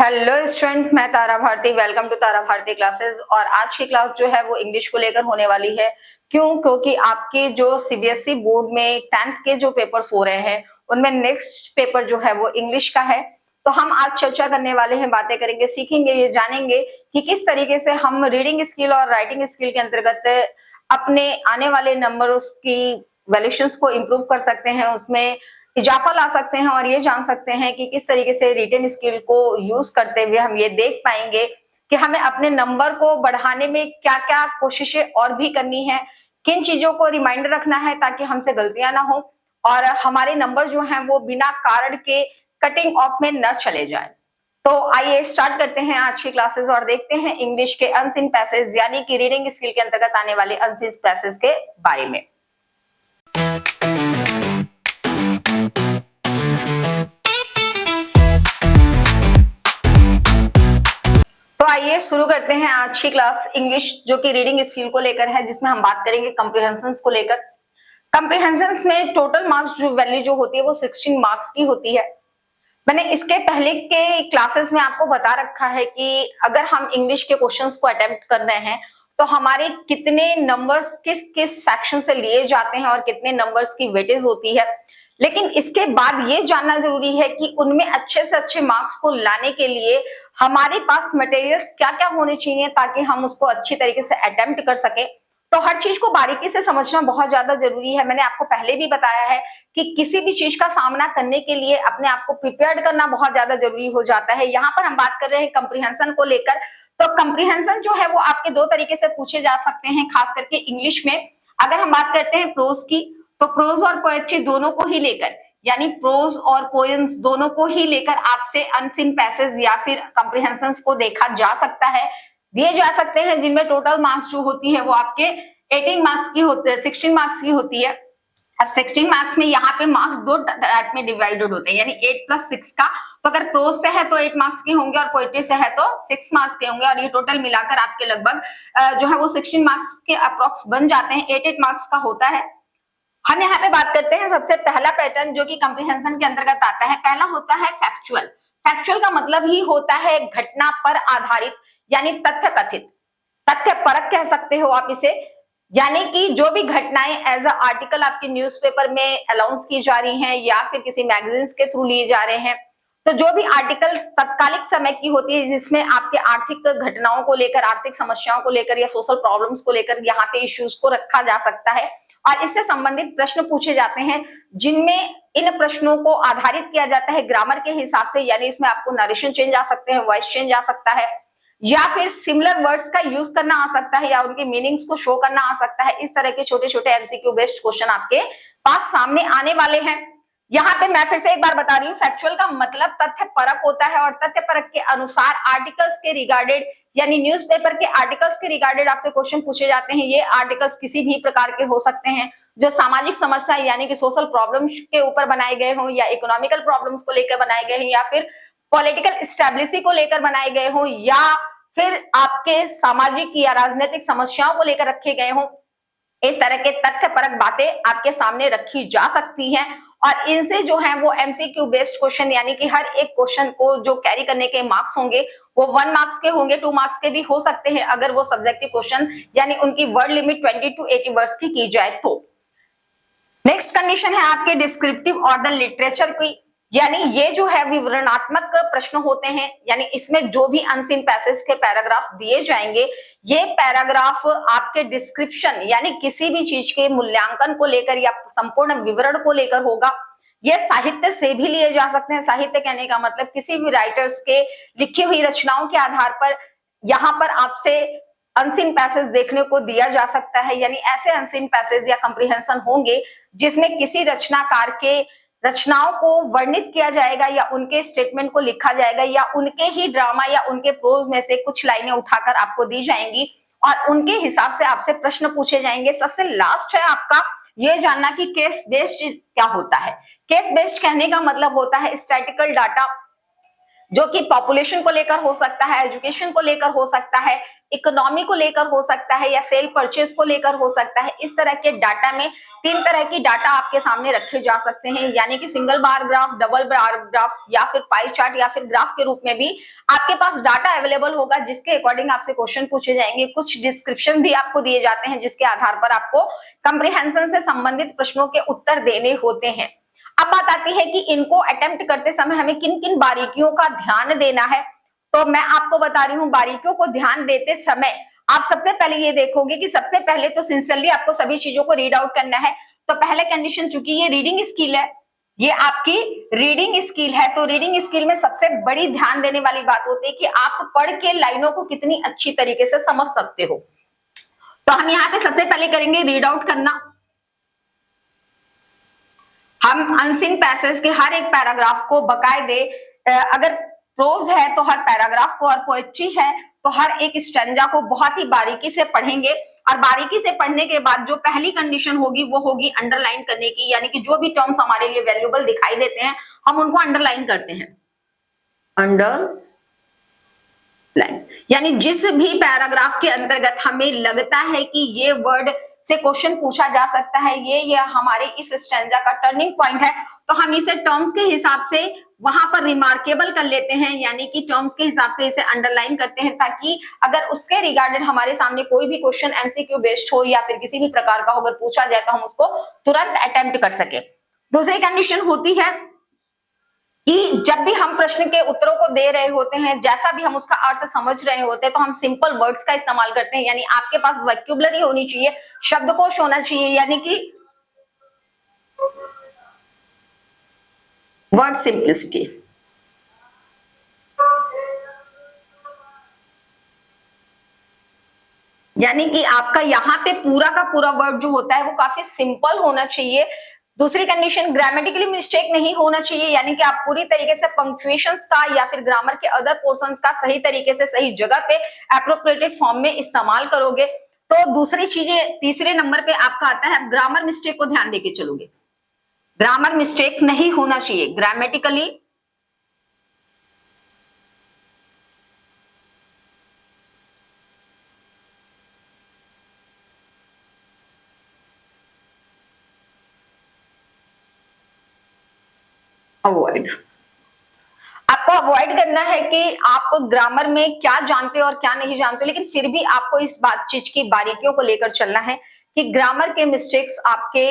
Hello student, मैं Tara Bharati. Welcome to Tara Bharati classes. और आज की क्लास जो है वो इंग्लिश को लेकर होने वाली है। क्योंकि आपके जो सीबीएसई बोर्ड में 10th के जो पेपर्स हो रहे हैं उनमें नेक्स्ट पेपर जो है वो इंग्लिश का है। तो हम आज चर्चा करने वाले हैं, बातें करेंगे, सीखेंगे, ये जानेंगे कि किस तरीके से हम रीडिंग स्किल और राइटिंग स्किल के अंतर्गत अपने आने वाले नंबर्स की वैल्यूएशंस को इम्प्रूव कर सकते हैं, उसमें इजाफा ला सकते हैं और ये जान सकते हैं कि किस तरीके से रिटन स्किल को यूज करते हुए हम ये देख पाएंगे कि हमें अपने नंबर को बढ़ाने में क्या क्या कोशिशें और भी करनी है, किन चीजों को रिमाइंडर रखना है ताकि हमसे गलतियां ना हो और हमारे नंबर जो हैं वो बिना कारण के कटिंग ऑफ में न चले जाए। तो आइए स्टार्ट करते हैं आज की क्लासेस और देखते हैं इंग्लिश के अनसीन पैसेज यानी कि रीडिंग स्किल के अंतर्गत आने वाले अनसीन पैसेज के बारे में। तो आइए शुरू करते हैं आज की क्लास इंग्लिश जो कि रीडिंग स्किल को लेकर है, जिसमें हम बात करेंगे कॉम्प्रिहेंशंस को लेकर। कॉम्प्रिहेंशंस में टोटल मार्क्स जो वैल्यू जो होती है वो 16 मार्क्स की होती है। मैंने इसके पहले के क्लासेस में आपको बता रखा है कि अगर हम इंग्लिश के क्वेश्चंस को अटेम्प्ट कर रहे हैं तो हमारे कितने नंबर्स किस किस सेक्शन से लिए जाते हैं और कितने नंबर्स की वेटेज होती है। लेकिन इसके बाद ये जानना जरूरी है कि उनमें अच्छे से अच्छे मार्क्स को लाने के लिए हमारे पास मटेरियल्स क्या क्या होने चाहिए ताकि हम उसको अच्छी तरीके से अटेम्प्ट कर सके। तो हर चीज को बारीकी से समझना बहुत ज्यादा जरूरी है। मैंने आपको पहले भी बताया है कि किसी भी चीज का सामना करने के लिए अपने आप को प्रिपेयर्ड करना बहुत ज्यादा जरूरी हो जाता है। यहाँ पर हम बात कर रहे हैं कंप्रीहेंशन को लेकर। तो कंप्रीहेंशन जो है वो आपके दो तरीके से पूछे जा सकते हैं, खास करके इंग्लिश में। अगर हम बात करते हैं प्रोज की, तो प्रोज और पोएट्री दोनों को ही लेकर, यानी प्रोज और पोएम्स दोनों को ही लेकर आपसे अनसीन पैसेज या फिर कंप्रीहेंशंस को देखा जा सकता है, दिए जा सकते हैं, जिनमें टोटल मार्क्स जो होती है वो आपके 18 मार्क्स की होती है, 16 मार्क्स की होती है। अब 16 मार्क्स में यहाँ पे मार्क्स दो टाइप में डिवाइडेड होते हैं, यानी 8 + 6 का। तो अगर प्रोज से है तो 8 मार्क्स के होंगे और पोएट्री से है तो 6 मार्क्स के होंगे, और ये टोटल मिलाकर आपके लगभग जो है वो 16 मार्क्स के अप्रोक्स बन जाते हैं। 8 मार्क्स का होता है। हम यहाँ पे बात करते हैं सबसे पहला पैटर्न जो कि कंप्रीहेंशन के अंतर्गत आता है। पहला होता है फैक्चुअल। फैक्चुअल का मतलब ही होता है घटना पर आधारित, यानी तथ्य कथित, तथ्य परक कह सकते हो आप इसे। यानी कि जो भी घटनाएं एज अ आर्टिकल आपके न्यूज़पेपर में अनाउंस की जा रही हैं या फिर किसी मैगजीन्स के थ्रू लिए जा रहे हैं, तो जो भी आर्टिकल तत्कालिक समय की होती है जिसमें आपके आर्थिक घटनाओं को लेकर, आर्थिक समस्याओं को लेकर या सोशल प्रॉब्लम्स को लेकर यहाँ पे इश्यूज को रखा जा सकता है और इससे संबंधित प्रश्न पूछे जाते हैं, जिनमें इन प्रश्नों को आधारित किया जाता है ग्रामर के हिसाब से। यानी इसमें आपको नरेशन चेंज आ सकते हैं, वॉइस चेंज आ सकता है, या फिर सिमिलर वर्ड्स का यूज करना आ सकता है, या उनके मीनिंग्स को शो करना आ सकता है। इस तरह के छोटे छोटे एमसीक्यू बेस्ड क्वेश्चन आपके पास सामने आने वाले हैं। यहाँ पे मैं फिर से एक बार बता रही हूँ, फैक्चुअल का मतलब तथ्य परक होता है और तथ्य परक के अनुसार आर्टिकल्स के रिगार्डेड, यानी न्यूज़पेपर के आर्टिकल्स के रिगार्डेड आपसे क्वेश्चन पूछे जाते हैं। ये आर्टिकल्स किसी भी प्रकार के हो सकते हैं जो सामाजिक समस्या यानी कि सोशल प्रॉब्लम्स के ऊपर बनाए गए हों, या इकोनॉमिकल प्रॉब्लम्स को लेकर बनाए गए हैं, या फिर पॉलिटिकल स्टेबिलिटी को लेकर बनाए गए हों, या फिर आपके सामाजिक या राजनीतिक समस्याओं को लेकर रखे गए हों। इस तरह के तथ्य परक बातें आपके सामने रखी जा सकती हैं और इनसे जो है वो एमसीक्यू बेस्ड क्वेश्चन, यानी कि हर एक क्वेश्चन को जो कैरी करने के मार्क्स होंगे वो 1 मार्क्स के होंगे, 2 मार्क्स के भी हो सकते हैं अगर वो सब्जेक्टिव क्वेश्चन यानी उनकी वर्ड लिमिट 20 to 80 वर्ड्स की जाए तो। नेक्स्ट कंडीशन है आपके डिस्क्रिप्टिव और द लिटरेचर की, यानी ये जो है विवरणात्मक प्रश्न होते हैं। यानी इसमें जो भी अनसीन पैसेज के पैराग्राफ दिए जाएंगे, ये पैराग्राफ आपके डिस्क्रिप्शन यानी किसी भी चीज के मूल्यांकन को लेकर या संपूर्ण विवरण को लेकर होगा। ये साहित्य से भी लिए जा सकते हैं। साहित्य कहने का मतलब किसी भी राइटर्स के लिखी हुई रचनाओं के आधार पर यहाँ पर आपसे अनसीन पैसेज देखने को दिया जा सकता है। यानी ऐसे अनसीन पैसेज या कंप्रीहेंशन होंगे जिसमें किसी रचनाकार के रचनाओं को वर्णित किया जाएगा या उनके स्टेटमेंट को लिखा जाएगा, या उनके ही ड्रामा या उनके प्रोज में से कुछ लाइनें उठाकर आपको दी जाएंगी और उनके हिसाब से आपसे प्रश्न पूछे जाएंगे। सबसे लास्ट है आपका ये जानना कि केस बेस्ड क्या होता है। केस बेस्ड कहने का मतलब होता है स्टैटिकल डाटा, जो कि पॉपुलेशन को लेकर हो सकता है, एजुकेशन को लेकर हो सकता है, इकोनॉमी को लेकर हो सकता है, या सेल परचेज को लेकर हो सकता है। इस तरह के डाटा में 3 तरह की डाटा आपके सामने रखे जा सकते हैं, यानी कि single bar graph, double bar graph, या फिर पाई चार्ट, या फिर ग्राफ के रूप में भी आपके पास डाटा अवेलेबल होगा, जिसके अकॉर्डिंग आपसे क्वेश्चन पूछे जाएंगे। कुछ डिस्क्रिप्शन भी आपको दिए जाते हैं, जिसके आधार पर आपको कंप्रीहेंशन से संबंधित प्रश्नों के उत्तर देने होते हैं। अब बात आती है कि इनको अटेम्प्ट करते समय हमें किन किन बारीकियों का ध्यान देना है। तो मैं आपको बता रही हूँ, बारीकियों को ध्यान देते समय आप सबसे पहले ये देखोगे कि सबसे पहले तो सिंसियरली आपको सभी चीजों को रीड आउट करना है। तो पहले कंडीशन, चूंकि ये रीडिंग स्किल है, ये आपकी रीडिंग स्किल है, तो रीडिंग स्किल में सबसे बड़ी ध्यान देने वाली बात होती है कि आप पढ़ के लाइनों को कितनी अच्छी तरीके से समझ सकते हो। तो हम यहाँ पे सबसे पहले करेंगे रीड आउट करना। हम अनसीन पैसेज के हर एक पैराग्राफ को बकायदे, अगर प्रोज है तो हर पैराग्राफ को, और पोएट्री है तो हर एक स्टैंजा को बहुत ही बारीकी से पढ़ेंगे। और बारीकी से पढ़ने के बाद जो पहली कंडीशन होगी वो होगी अंडरलाइन करने की, यानी कि जो भी टर्म्स हमारे लिए वैल्यूएबल दिखाई देते हैं हम उनको अंडरलाइन करते हैं। अंडरलाइन यानी जिस भी पैराग्राफ के अंतर्गत हमें लगता है कि ये वर्ड से क्वेश्चन पूछा जा सकता है, ये हमारे इस स्टैंजा का टर्निंग पॉइंट है, तो हम इसे टर्म्स के हिसाब से वहां पर रिमार्केबल कर लेते हैं, यानी कि टर्म्स के हिसाब से इसे अंडरलाइन करते हैं, ताकि अगर उसके रिगार्डेड हमारे सामने कोई भी क्वेश्चन एमसीक्यू बेस्ड हो या फिर किसी भी प्रकार का अगर पूछा जाए तो हम उसको तुरंत अटेम्प्ट कर सके। दूसरी कंडीशन होती है कि जब भी हम प्रश्न के उत्तरों को दे रहे होते हैं, जैसा भी हम उसका अर्थ समझ रहे होते हैं, तो हम सिंपल वर्ड्स का इस्तेमाल करते हैं, यानी आपके पास वोकैब्युलरी होनी चाहिए, शब्दकोश होना चाहिए, यानी कि वर्ड सिंप्लिसिटी। यानी कि आपका यहाँ पे पूरा का पूरा वर्ड जो होता है वो काफी सिंपल होना चाहिए। दूसरी कंडीशन, ग्रामेटिकली मिस्टेक नहीं होना चाहिए, यानी कि आप पूरी तरीके से पंक्चुएशंस का या फिर ग्रामर के अदर पोर्शंस का सही तरीके से सही जगह पे एप्रोप्रिएटेड फॉर्म में इस्तेमाल करोगे। तो दूसरी चीजें, तीसरे नंबर पे आपका आता है ग्रामर मिस्टेक को ध्यान देके चलोगे। ग्रामर मिस्टेक नहीं होना चाहिए, ग्रामेटिकली अवॉइड। आपको अवॉइड करना है कि आप ग्रामर में क्या जानते हो और क्या नहीं जानते, लेकिन फिर भी आपको इस बात चीज की बारीकियों को लेकर चलना है कि ग्रामर के मिस्टेक्स आपके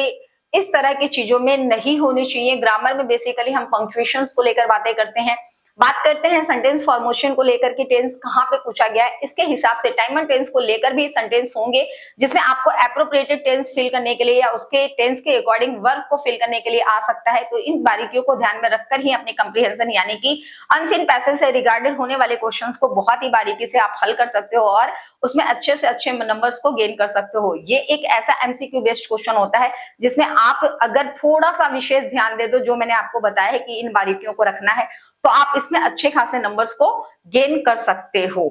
इस तरह की चीजों में नहीं होनी चाहिए। ग्रामर में बेसिकली हम पंक्चुएशंस को लेकर बातें करते हैं, बात करते हैं सेंटेंस फॉर्मेशन को लेकर कि टेंस कहाँ पे पूछा गया है, इसके हिसाब से टाइम एंड टेंस को लेकर भी सेंटेंस होंगे जिसमें आपको एप्रोप्रिएटेड टेंस फिल करने के लिए या उसके टेंस के अकॉर्डिंग वर्ब को फिल करने के लिए आ सकता है। तो इन बारीकियों को ध्यान में रखकर ही अपने कंप्रीहेंशन यानी कि अनसीन पैसेज से रिगार्डेड होने वाले क्वेश्चंस को बहुत ही बारीकी से आप हल कर सकते हो और उसमें अच्छे से अच्छे नंबर्स को गेन कर सकते हो। ये एक ऐसा एमसीक्यू बेस्ड क्वेश्चन होता है जिसमें आप अगर थोड़ा सा विशेष ध्यान दे दो, जो मैंने आपको बताया है कि इन बारीकियों को रखना है, तो आप इसमें अच्छे खासे नंबर्स को गेन कर सकते हो।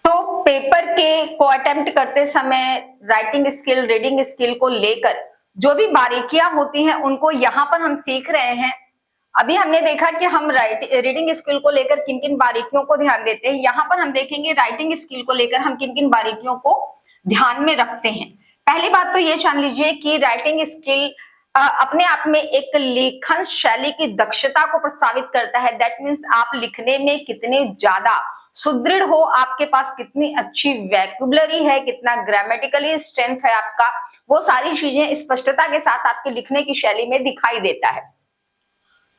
तो पेपर के को अटेम्प्ट करते समय राइटिंग स्किल, रीडिंग स्किल को लेकर जो भी बारीकियां होती हैं उनको यहाँ पर हम सीख रहे हैं। अभी हमने देखा कि हम रीडिंग स्किल को लेकर किन किन बारीकियों को ध्यान देते हैं, यहाँ पर हम देखेंगे राइटिंग स्किल को लेकर हम किन किन बारीकियों को ध्यान में रखते हैं। पहली बात तो ये जान लीजिए कि राइटिंग स्किल अपने आप में एक लेखन शैली की दक्षता को प्रस्तावित करता है। दैट मीन्स आप लिखने में कितने ज्यादा सुदृढ़ हो, आपके पास कितनी अच्छी वोकैब्युलरी है, कितना ग्रामेटिकली स्ट्रेंथ है आपका, वो सारी चीजें स्पष्टता के साथ आपके लिखने की शैली में दिखाई देता है।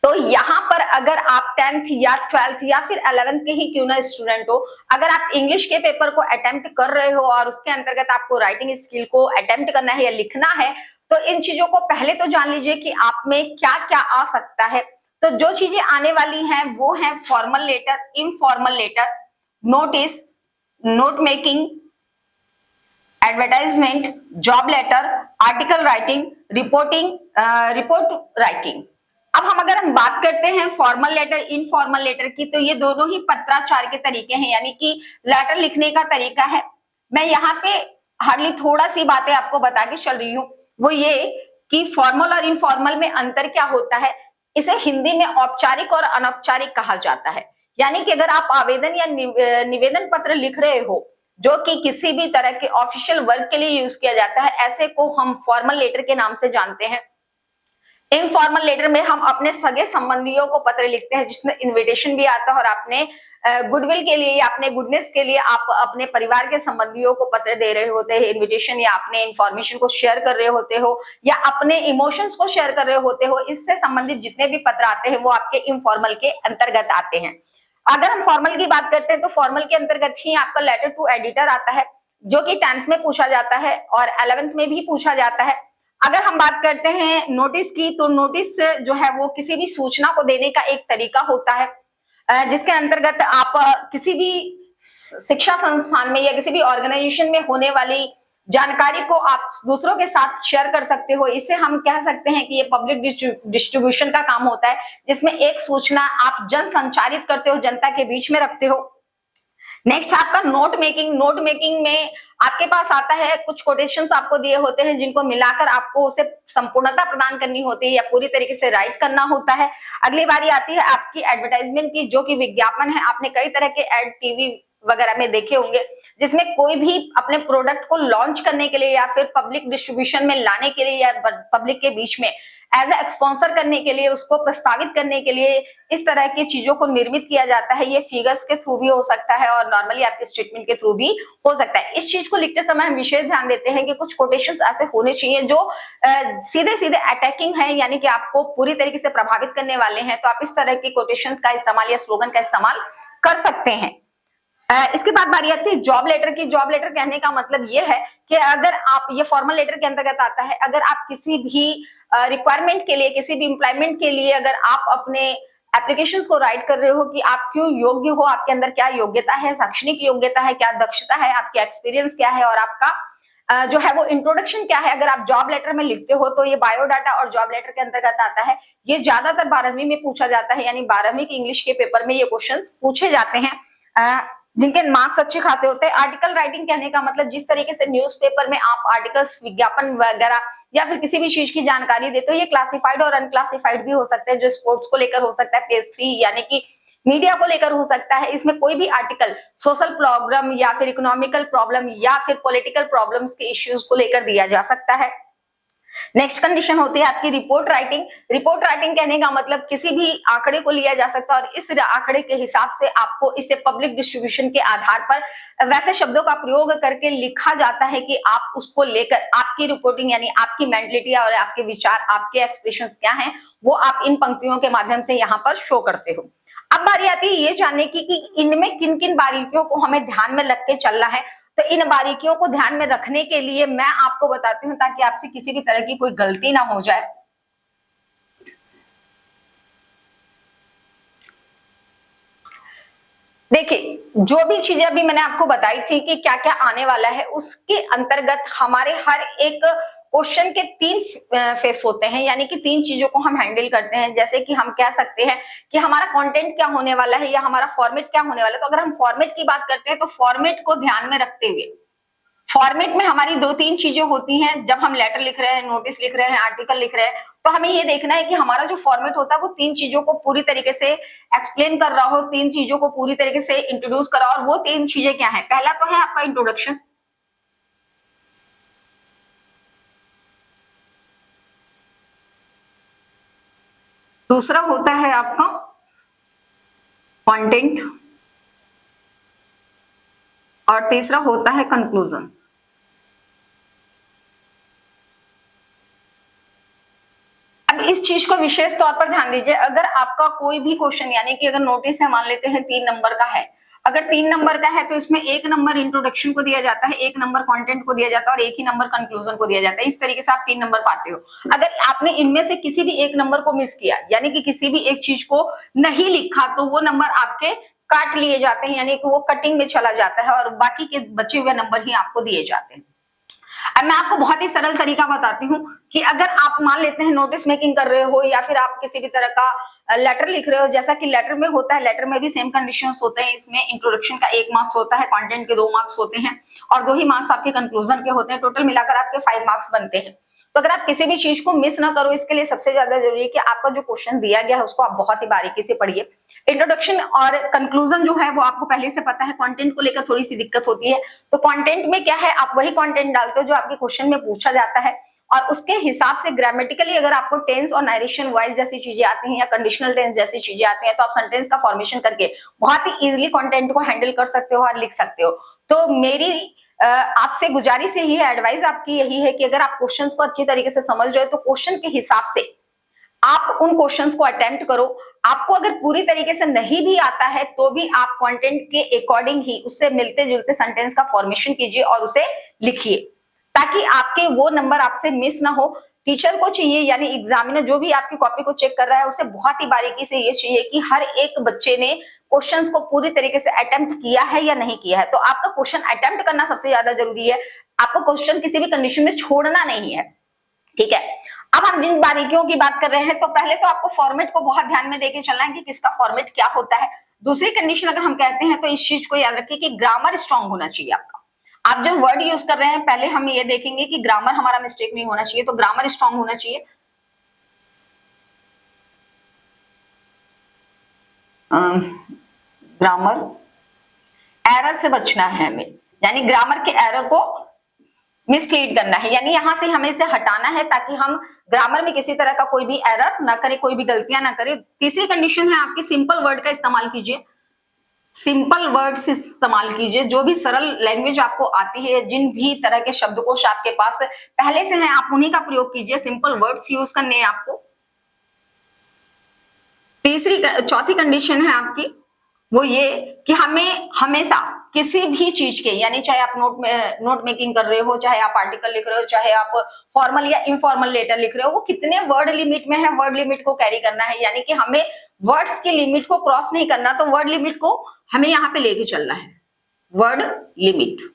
तो यहाँ पर अगर आप 10th या 12th या फिर 11th के ही क्यों ना स्टूडेंट हो, अगर आप इंग्लिश के पेपर को अटेम्प्ट कर रहे हो और उसके अंतर्गत आपको राइटिंग स्किल को अटेम्प्ट करना है या लिखना है, तो इन चीजों को पहले तो जान लीजिए कि आप में क्या क्या आ सकता है। तो जो चीजें आने वाली हैं वो है formal letter, informal letter, notice, note making, advertisement, job letter, article writing, report writing. अब अगर हम बात करते हैं फॉर्मल लेटर, इनफॉर्मल लेटर की, तो ये दोनों ही पत्राचार के तरीके हैं, यानी कि लेटर लिखने का तरीका है। मैं यहाँ पे हार्डली थोड़ा सी बातें आपको बता के चल रही हूँ, वो ये कि फॉर्मल और इनफॉर्मल में अंतर क्या होता है। इसे हिंदी में औपचारिक और अनौपचारिक कहा जाता है। यानी कि अगर आप आवेदन या निवेदन पत्र लिख रहे हो जो कि किसी भी तरह के ऑफिशियल वर्क के लिए यूज किया जाता है, ऐसे को हम फॉर्मल लेटर के नाम से जानते हैं। इनफॉर्मल लेटर में हम अपने सगे संबंधियों को पत्र लिखते हैं जिसमें इनविटेशन भी आता है, और अपने गुडविल के लिए या अपने गुडनेस के लिए आप अपने परिवार के संबंधियों को पत्र दे रहे होते हैं, इनविटेशन, या अपने इंफॉर्मेशन को शेयर कर रहे होते हो, या अपने इमोशंस को शेयर कर रहे होते हो। इससे संबंधित जितने भी पत्र आते हैं वो आपके इनफॉर्मल के अंतर्गत आते हैं। अगर हम फॉर्मल की बात करते हैं तो फॉर्मल के अंतर्गत ही आपका लेटर टू एडिटर आता है, जो कि 10th में पूछा जाता है और 11th में भी पूछा जाता है। अगर हम बात करते हैं नोटिस की, तो नोटिस जो है वो किसी भी सूचना को देने का एक तरीका होता है, जिसके अंतर्गत आप किसी भी शिक्षा संस्थान में या किसी भी ऑर्गेनाइजेशन में होने वाली जानकारी को आप दूसरों के साथ शेयर कर सकते हो। इसे हम कह सकते हैं कि ये पब्लिक डिस्ट्रीब्यूशन का काम होता है, जिसमें एक सूचना आप जन संचारित करते हो, जनता के बीच में रखते हो। नेक्स्ट आपका नोट मेकिंग। नोट मेकिंग में आपके पास आता है, कुछ कोटेशंस आपको दिए होते हैं जिनको मिलाकर आपको उसे संपूर्णता प्रदान करनी होती है या पूरी तरीके से राइट करना होता है। अगली बारी आती है आपकी एडवर्टाइजमेंट की, जो कि विज्ञापन है। आपने कई तरह के एड टीवी वगैरह में देखे होंगे, जिसमें कोई भी अपने प्रोडक्ट को लॉन्च करने के लिए या फिर पब्लिक डिस्ट्रीब्यूशन में लाने के लिए या पब्लिक के बीच में एज ए स्पॉन्सर करने के लिए, उसको प्रस्तावित करने के लिए इस तरह की चीजों को निर्मित किया जाता है। ये फिगर्स के थ्रू भी हो सकता है और नॉर्मली आपके स्टेटमेंट के थ्रू भी हो सकता है। इस चीज को लिखते समय हम विशेष ध्यान देते हैं कि कुछ कोटेशंस ऐसे होने चाहिए जो सीधे सीधे अटैकिंग है, यानी कि आपको पूरी तरीके से प्रभावित करने वाले हैं। तो आप इस तरह की कोटेशंस का इस्तेमाल या स्लोगन का इस्तेमाल कर सकते हैं। इसके बाद बारी आती है जॉब लेटर की। जॉब लेटर कहने का मतलब ये है कि अगर आप, ये फॉर्मल लेटर के अंतर्गत आता है, अगर आप किसी भी रिक्वायरमेंट के लिए, किसी भी एम्प्लॉयमेंट के लिए अगर आप अपने एप्लीकेशंस को राइट कर रहे हो कि आप क्यों योग्य हो, आपके अंदर क्या योग्यता है, शैक्षणिक योग्यता है, क्या दक्षता है, आपकी एक्सपीरियंस क्या है, और आपका जो है वो इंट्रोडक्शन क्या है, अगर आप जॉब लेटर में लिखते हो तो ये बायोडाटा और जॉब लेटर के अंतर्गत आता है। ये ज्यादातर 12वीं में पूछा जाता है, यानी 12वीं की इंग्लिश के पेपर में ये क्वेश्चंस पूछे जाते हैं, जिनके मार्क्स अच्छे खासे होते हैं। आर्टिकल राइटिंग कहने का मतलब जिस तरीके से न्यूज़पेपर में आप आर्टिकल्स, विज्ञापन वगैरह या फिर किसी भी चीज की जानकारी देते हो, ये क्लासिफाइड और अनक्लासिफाइड भी हो सकते हैं। जो स्पोर्ट्स को लेकर हो सकता है, पेज 3 यानी कि मीडिया को लेकर हो सकता है। इसमें कोई भी आर्टिकल सोशल प्रॉब्लम या फिर इकोनॉमिकल प्रॉब्लम या फिर पॉलिटिकल प्रॉब्लम्स के इश्यूज को लेकर दिया जा सकता है। नेक्स्ट कंडीशन होती है आपकी रिपोर्ट राइटिंग। रिपोर्ट राइटिंग कहने का मतलब किसी भी आंकड़े को लिया जा सकता है और इस आंकड़े के हिसाब से आपको इसे पब्लिक डिस्ट्रीब्यूशन के आधार पर वैसे शब्दों का प्रयोग करके लिखा जाता है कि आप उसको लेकर आपकी रिपोर्टिंग, यानी आपकी मेंटलिटी और आपके विचार, आपके एक्सप्रेशंस क्या हैं, वो आप इन पंक्तियों के माध्यम से यहाँ पर शो करते हो। अब बारी आती है ये जानने की कि इनमें किन किन बारीकियों को हमें ध्यान में रख के चलना है। तो इन बारीकियों को ध्यान में रखने के लिए मैं आपको बताती हूँ ताकि आपसे किसी भी तरह की कोई गलती ना हो जाए। देखिए, जो भी चीजें अभी मैंने आपको बताई थी कि क्या क्या आने वाला है, उसके अंतर्गत हमारे हर एक क्वेश्चन के 3 फेस होते हैं, यानी कि 3 चीजों को हम हैंडल करते हैं। जैसे कि हम कह सकते हैं कि हमारा कंटेंट क्या होने वाला है या हमारा फॉर्मेट क्या होने वाला है। तो अगर हम फॉर्मेट की बात करते हैं तो फॉर्मेट को ध्यान में रखते हुए, फॉर्मेट में हमारी 2-3 चीजें होती हैं। जब हम लेटर लिख रहे हैं, नोटिस लिख रहे हैं, आर्टिकल लिख रहे हैं, तो हमें ये देखना है कि हमारा जो फॉर्मेट होता है वो 3 चीजों को पूरी तरीके से एक्सप्लेन कर रहा हो, 3 चीजों को पूरी तरीके से इंट्रोड्यूस कर रहा हो। और वो 3 चीजें क्या है? पहला तो है आपका इंट्रोडक्शन, दूसरा होता है आपका कंटेंट, और तीसरा होता है कंक्लूजन। अब इस चीज को विशेष तौर पर ध्यान दीजिए। अगर आपका कोई भी क्वेश्चन, यानी कि अगर नोटिस है, मान लेते हैं 3 नंबर का है, अगर 3 नंबर का है तो इसमें 1 नंबर इंट्रोडक्शन को दिया जाता है, 1 नंबर कंटेंट को दिया जाता है और 1 ही नंबर कंक्लूजन को दिया जाता है। इस तरीके से आप 3 नंबर पाते हो। अगर आपने इनमें से किसी भी 1 नंबर को मिस किया, यानी कि किसी भी एक चीज को नहीं लिखा, तो वो नंबर आपके काट लिए जाते हैं, यानी कि वो कटिंग में चला जाता है और बाकी के बचे हुए नंबर ही आपको दिए जाते हैं। अब मैं आपको बहुत ही सरल तरीका बताती हूँ कि अगर आप मान लेते हैं नोटिस मेकिंग कर रहे हो या फिर आप किसी भी तरह का लेटर लिख रहे हो, जैसा कि लेटर में होता है, लेटर में भी सेम कंडीशंस होते हैं। इसमें इंट्रोडक्शन का 1 मार्क्स होता है, कंटेंट के 2 मार्क्स होते हैं और 2 ही मार्क्स आपके कंक्लूजन के होते हैं। टोटल मिलाकर आपके 5 मार्क्स बनते हैं। तो अगर आप किसी भी चीज को मिस ना करो, इसके लिए सबसे ज्यादा जरूरी है कि आपका जो क्वेश्चन दिया गया है उसको आप बहुत ही बारीकी से पढ़िए। इंट्रोडक्शन और कंक्लूजन जो है वो आपको पहले से पता है। कंटेंट को लेकर थोड़ी सी दिक्कत होती है, तो कंटेंट में क्या है, आप वही कंटेंट डालते हो जो आपके क्वेश्चन में पूछा जाता है, और उसके हिसाब से ग्रामेटिकली अगर आपको टेंस और नरेशन वाइज जैसी चीजें आती हैं या कंडीशनल टेंस जैसी चीजें आती हैं, तो आप सेंटेंस का फॉर्मेशन करके बहुत ही इजीली कंटेंट को हैंडल कर सकते हो और लिख सकते हो। तो मेरी आपसे गुजारिश यही है, एडवाइस आपकी यही है कि अगर आप क्वेश्चंस को अच्छी तरीके से समझ रहे हो तो क्वेश्चन के हिसाब से आप उन क्वेश्चंस को अटेम्प्ट करो। आपको अगर पूरी तरीके से नहीं भी आता है तो भी आप कंटेंट के अकॉर्डिंग ही उससे मिलते जुलते सेंटेंस का फॉर्मेशन कीजिए और उसे लिखिए, ताकि आपके वो नंबर आपसे मिस ना हो। टीचर को चाहिए, यानी एग्जामिनर जो भी आपकी कॉपी को चेक कर रहा है, उसे बहुत ही बारीकी से ये चाहिए कि हर एक बच्चे ने क्वेश्चंस को पूरी तरीके से अटेम्प्ट किया है या नहीं किया है। तो आपका क्वेश्चन अटेम्प्ट करना सबसे ज्यादा जरूरी है, आपको क्वेश्चन किसी भी कंडीशन में छोड़ना नहीं है, ठीक है। अब हम जिन बारीकियों की बात कर रहे हैं, तो पहले तो आपको फॉर्मेट को बहुत ध्यान में देके चलना है कि किसका फॉर्मेट क्या होता है। दूसरी कंडीशन अगर हम कहते हैं तो इस चीज को याद रखिए कि ग्रामर स्ट्रांग होना चाहिए आपका। आप जो वर्ड यूज कर रहे हैं पहले हम ये देखेंगे कि ग्रामर हमारा मिस्टेक नहीं होना चाहिए, तो ग्रामर स्ट्रांग होना चाहिए। ग्रामर एरर से बचना है हमें, यानी ग्रामर के एरर को मिसलीड करना है, यानी यहां से हमें इसे हटाना है ताकि हम ग्रामर में किसी तरह का कोई भी एरर ना करे, कोई भी गलतियां ना करे। तीसरी कंडीशन है आपकी सिंपल वर्ड का इस्तेमाल कीजिए, सिंपल वर्ड्स इस्तेमाल कीजिए। जो भी सरल लैंग्वेज आपको आती है, जिन भी तरह के शब्दकोश आपके पास पहले से हैं, आप उन्हीं का प्रयोग कीजिए, सिंपल वर्ड्स यूज करने हैं आपको। चौथी कंडीशन है आपकी वो ये कि हमें हमेशा किसी भी चीज के, यानी चाहे आप नोट मेकिंग कर रहे हो, चाहे आप आर्टिकल लिख रहे हो, चाहे आप फॉर्मल या इनफॉर्मल लेटर लिख रहे हो, वो कितने वर्ड लिमिट में है, वर्ड लिमिट को कैरी करना है, यानी कि हमें वर्ड्स की लिमिट को क्रॉस नहीं करना, तो वर्ड लिमिट को हमें यहां पे लेके चलना है, वर्ड लिमिट।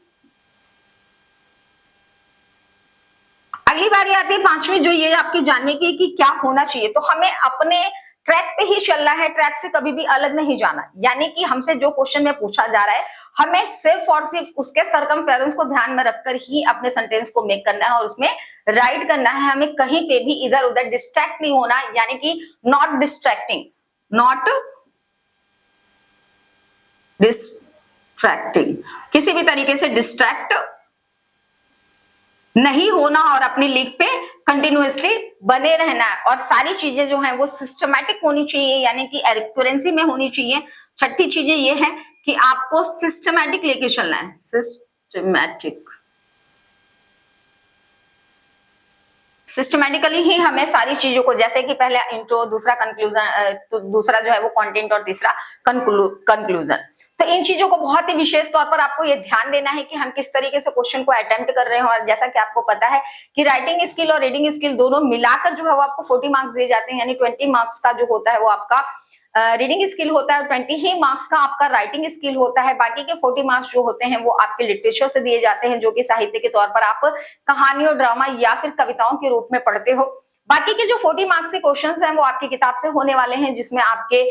अगली बारी आती है पांचवी, जो ये आपकी जानने की कि क्या होना चाहिए। तो हमें अपने ट्रैक पे ही चलना है, ट्रैक से कभी भी अलग नहीं जाना, यानी कि हमसे जो क्वेश्चन में पूछा जा रहा है हमें सिर्फ और सिर्फ उसके सर्कमफेरेंस को ध्यान में रखकर ही अपने सेंटेंस को मेक करना है और उसमें राइट करना है। हमें कहीं पे भी इधर उधर डिस्ट्रैक्ट नहीं होना, यानी कि नॉट डिस्ट्रैक्टिंग, नॉट डिस्ट्रैक्टिंग, किसी भी तरीके से डिस्ट्रैक्ट नहीं होना और अपनी लीग पे कंटिन्यूअसली बने रहना है। और सारी चीजें जो हैं वो सिस्टमैटिक होनी चाहिए, यानी कि एक्यूरेंसी में होनी चाहिए। छठी चीजें ये है कि आपको सिस्टमैटिक लेके चलना है, सिस्टमैटिक, सिस्टमैटिकली ही हमें सारी चीजों को, जैसे कि पहले इंट्रो, दूसरा कंक्लूजन, तो दूसरा जो है वो कंटेंट और तीसरा कंक्लूजन। तो इन चीजों को बहुत ही विशेष तौर पर आपको ये ध्यान देना है कि हम किस तरीके से क्वेश्चन को अटेम्प्ट कर रहे हैं। और जैसा कि आपको पता है कि राइटिंग स्किल और रीडिंग स्किल दोनों मिलाकर जो है वो आपको 40 मार्क्स दिए जाते हैं, यानी 20 मार्क्स का जो होता है वो आपका रीडिंग स्किल होता है, 20 ही मार्क्स का आपका राइटिंग स्किल होता है। बाकी के 40 मार्क्स जो होते हैं वो आपके लिटरेचर से दिए जाते हैं, जो कि साहित्य के तौर पर आप कहानियों, ड्रामा या फिर कविताओं के रूप में पढ़ते हो। बाकी के जो 40 मार्क्स के क्वेश्चंस हैं वो आपकी किताब से होने वाले हैं, जिसमें आपके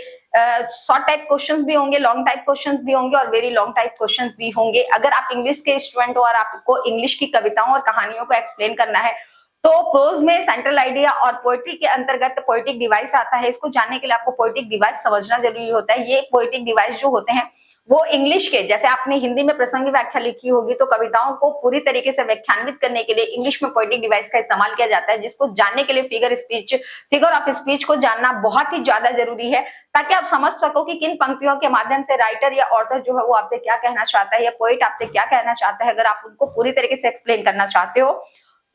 शॉर्ट टाइप क्वेश्चंस भी होंगे, लॉन्ग टाइप क्वेश्चंस भी होंगे और वेरी लॉन्ग टाइप क्वेश्चंस भी होंगे। अगर आप इंग्लिश के स्टूडेंट हो और आपको इंग्लिश की कविताओं और कहानियों को एक्सप्लेन करना है, तो प्रोज में सेंट्रल आइडिया और पोएट्री के अंतर्गत पोएटिक डिवाइस आता है। इसको जानने के लिए आपको पोएटिक डिवाइस समझना जरूरी होता है। ये पोएटिक डिवाइस जो होते हैं वो इंग्लिश के, जैसे आपने हिंदी में प्रसंगी व्याख्या लिखी होगी, तो कविताओं को पूरी तरीके से व्याख्यान्वित करने के लिए इंग्लिश में पोएटिक डिवाइस का इस्तेमाल किया जाता है, जिसको जानने के लिए फिगर ऑफ स्पीच को जानना बहुत ही ज्यादा जरूरी है, ताकि आप समझ सको कि किन पंक्तियों के माध्यम से राइटर या ऑथर जो है वो आपसे क्या कहना चाहता है, या पोएट आपसे क्या कहना चाहता है। अगर आप उनको पूरी तरीके से एक्सप्लेन करना चाहते हो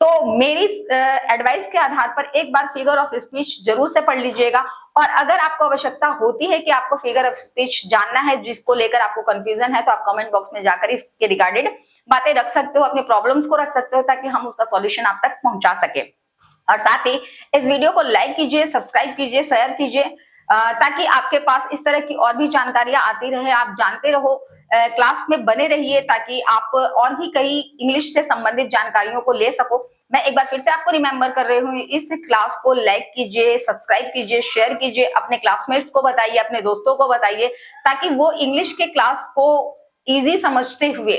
तो मेरी एडवाइस के आधार पर एक बार फिगर ऑफ स्पीच जरूर से पढ़ लीजिएगा। और अगर आपको आवश्यकता होती है कि आपको फिगर ऑफ स्पीच जानना है, जिसको लेकर आपको कंफ्यूजन है, तो आप कमेंट बॉक्स में जाकर इसके रिगार्डेड बातें रख सकते हो, अपने प्रॉब्लम्स को रख सकते हो, ताकि हम उसका सॉल्यूशन आप तक पहुंचा सके। और साथ ही इस वीडियो को लाइक कीजिए, सब्सक्राइब कीजिए, शेयर कीजिए, ताकि आपके पास इस तरह की और भी जानकारियां आती रहे, आप जानते रहो, क्लास में बने रहिए, ताकि आप और भी कई इंग्लिश से संबंधित जानकारियों को ले सको। मैं एक बार फिर से आपको रिमेंबर कर रही हूँ, इस क्लास को लाइक कीजिए, सब्सक्राइब कीजिए, शेयर कीजिए, अपने क्लासमेट्स को बताइए, अपने दोस्तों को बताइए, ताकि वो इंग्लिश के क्लास को इजी समझते हुए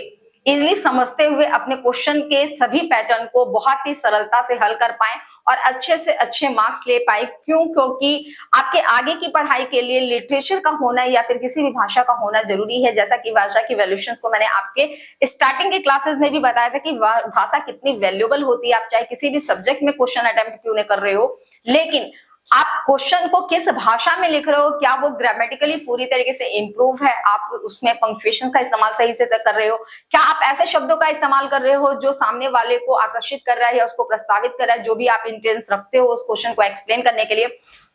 इजीली समझते हुए अपने क्वेश्चन के सभी पैटर्न को बहुत ही सरलता से हल कर पाए और अच्छे से अच्छे मार्क्स ले पाए। क्यों? क्योंकि आपके आगे की पढ़ाई के लिए लिटरेचर का होना या फिर किसी भी भाषा का होना जरूरी है। जैसा कि भाषा की वैल्यूएशंस को मैंने आपके स्टार्टिंग के क्लासेस में भी बताया था कि भाषा कितनी वैल्यूएबल होती है। आप चाहे किसी भी सब्जेक्ट में क्वेश्चन अटेम्प्ट क्यों नहीं कर रहे हो, लेकिन आप क्वेश्चन को किस भाषा में लिख रहे हो, क्या वो ग्रामेटिकली पूरी तरीके से इंप्रूव है, आप उसमें पंक्चुएशन का इस्तेमाल सही से कर रहे हो, क्या आप ऐसे शब्दों का इस्तेमाल कर रहे हो जो सामने वाले को आकर्षित कर रहा है या उसको प्रस्तावित कर रहा है, जो भी आप इंटेंस रखते हो उस क्वेश्चन को एक्सप्लेन करने के लिए।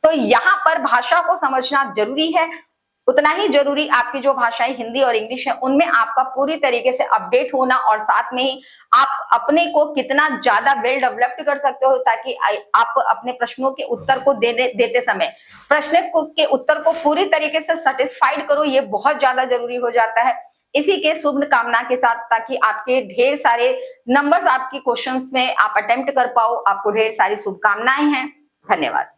तो यहाँ पर भाषा को समझना जरूरी है। उतना ही जरूरी आपकी जो भाषाएं हिंदी और इंग्लिश है उनमें आपका पूरी तरीके से अपडेट होना और साथ में ही आप अपने को कितना ज्यादा वेल डेवलप्ड कर सकते हो, ताकि आप अपने प्रश्नों के उत्तर को देते समय प्रश्न के उत्तर को पूरी तरीके से सेटिस्फाइड करो। ये बहुत ज्यादा जरूरी हो जाता है। इसी के शुभ कामना के साथ, ताकि आपके ढेर सारे नंबर्स आपके क्वेश्चंस में आप अटेम्प्ट कर पाओ, आपको ढेर सारी शुभकामनाएं हैं। धन्यवाद।